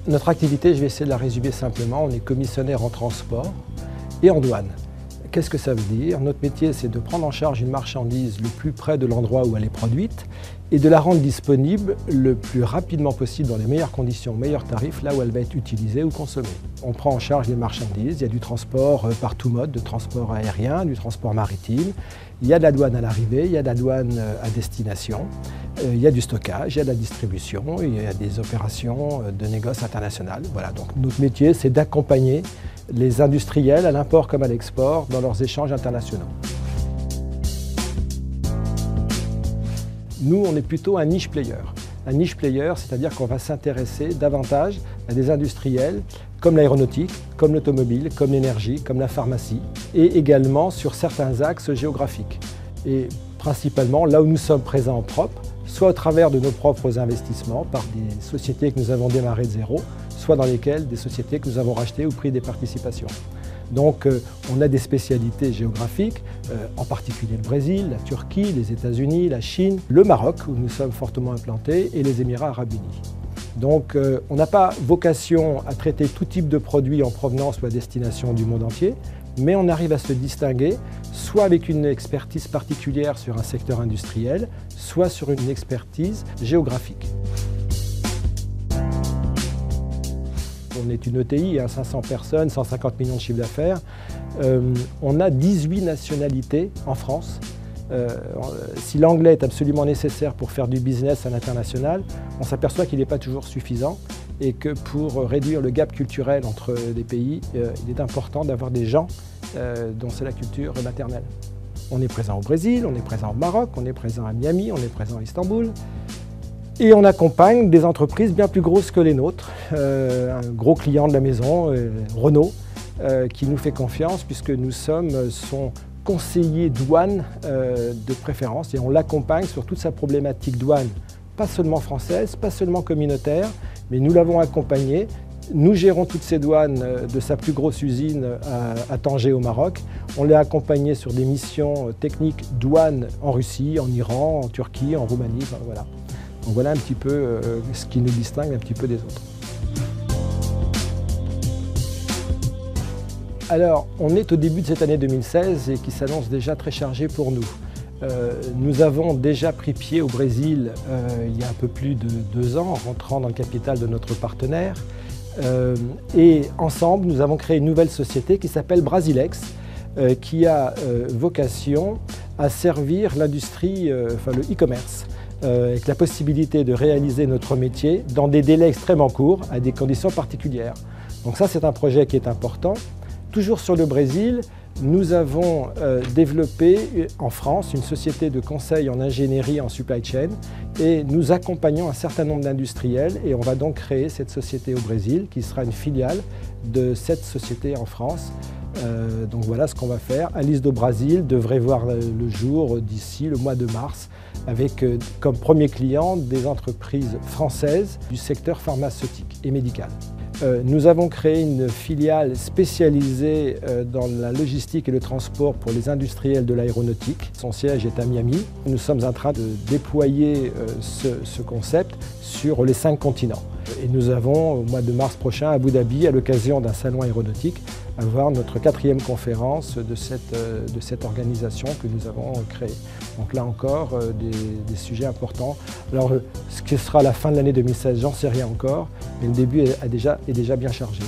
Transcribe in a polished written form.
Notre activité, je vais essayer de la résumer simplement. On est commissionnaire en transport et en douane. Qu'est-ce que ça veut dire? Notre métier, c'est de prendre en charge une marchandise le plus près de l'endroit où elle est produite et de la rendre disponible le plus rapidement possible dans les meilleures conditions, meilleurs tarifs, là où elle va être utilisée ou consommée. On prend en charge les marchandises, il y a du transport par tout mode, de transport aérien, du transport maritime, il y a de la douane à l'arrivée, il y a de la douane à destination, il y a du stockage, il y a de la distribution, il y a des opérations de négoce international. Voilà, donc notre métier, c'est d'accompagner les industriels à l'import comme à l'export dans leurs échanges internationaux. Nous, on est plutôt un niche player. Un niche player, c'est-à-dire qu'on va s'intéresser davantage à des industriels comme l'aéronautique, comme l'automobile, comme l'énergie, comme la pharmacie, et également sur certains axes géographiques. Et principalement là où nous sommes présents en propre, soit au travers de nos propres investissements par des sociétés que nous avons démarrées de zéro, soit dans lesquelles des sociétés que nous avons rachetées ou pris des participations. Donc on a des spécialités géographiques, en particulier le Brésil, la Turquie, les États-Unis, la Chine, le Maroc où nous sommes fortement implantés et les Émirats arabes unis. Donc on n'a pas vocation à traiter tout type de produits en provenance ou à destination du monde entier, mais on arrive à se distinguer soit avec une expertise particulière sur un secteur industriel, soit sur une expertise géographique. On est une ETI, 500 personnes, 150 millions de chiffre d'affaires. On a 18 nationalités en France. Si l'anglais est absolument nécessaire pour faire du business à l'international, on s'aperçoit qu'il n'est pas toujours suffisant et que pour réduire le gap culturel entre les pays, il est important d'avoir des gens dont c'est la culture maternelle. On est présent au Brésil, on est présent au Maroc, on est présent à Miami, on est présent à Istanbul. Et on accompagne des entreprises bien plus grosses que les nôtres. Un gros client de la maison, Renault, qui nous fait confiance puisque nous sommes son conseiller douane de préférence et on l'accompagne sur toute sa problématique douane, pas seulement française, pas seulement communautaire, mais nous l'avons accompagné. Nous gérons toutes ces douanes de sa plus grosse usine à Tanger au Maroc. On l'a accompagné sur des missions techniques douane en Russie, en Iran, en Turquie, en Roumanie, enfin, voilà. Donc voilà un petit peu ce qui nous distingue un petit peu des autres. Alors, on est au début de cette année 2016 et qui s'annonce déjà très chargée pour nous. Nous avons déjà pris pied au Brésil il y a un peu plus de 2 ans, en rentrant dans le capital de notre partenaire. Et ensemble, nous avons créé une nouvelle société qui s'appelle Brasilex, qui a vocation à servir l'industrie, enfin le e-commerce, avec la possibilité de réaliser notre métier dans des délais extrêmement courts, à des conditions particulières. Donc ça, c'est un projet qui est important. Toujours sur le Brésil, nous avons développé en France une société de conseil en ingénierie en supply chain et nous accompagnons un certain nombre d'industriels et on va donc créer cette société au Brésil qui sera une filiale de cette société en France. Donc voilà ce qu'on va faire. Alice do Brasil devrait voir le jour d'ici le mois de mars avec comme premier client des entreprises françaises du secteur pharmaceutique et médical. Nous avons créé une filiale spécialisée dans la logistique et le transport pour les industriels de l'aéronautique. Son siège est à Miami. Nous sommes en train de déployer ce concept sur les 5 continents. Et nous avons au mois de mars prochain à Abu Dhabi, à l'occasion d'un salon aéronautique, avoir notre 4e conférence de cette organisation que nous avons créée. Donc là encore, des sujets importants. Alors ce qui sera la fin de l'année 2016, j'en sais rien encore, mais le début est déjà bien chargé.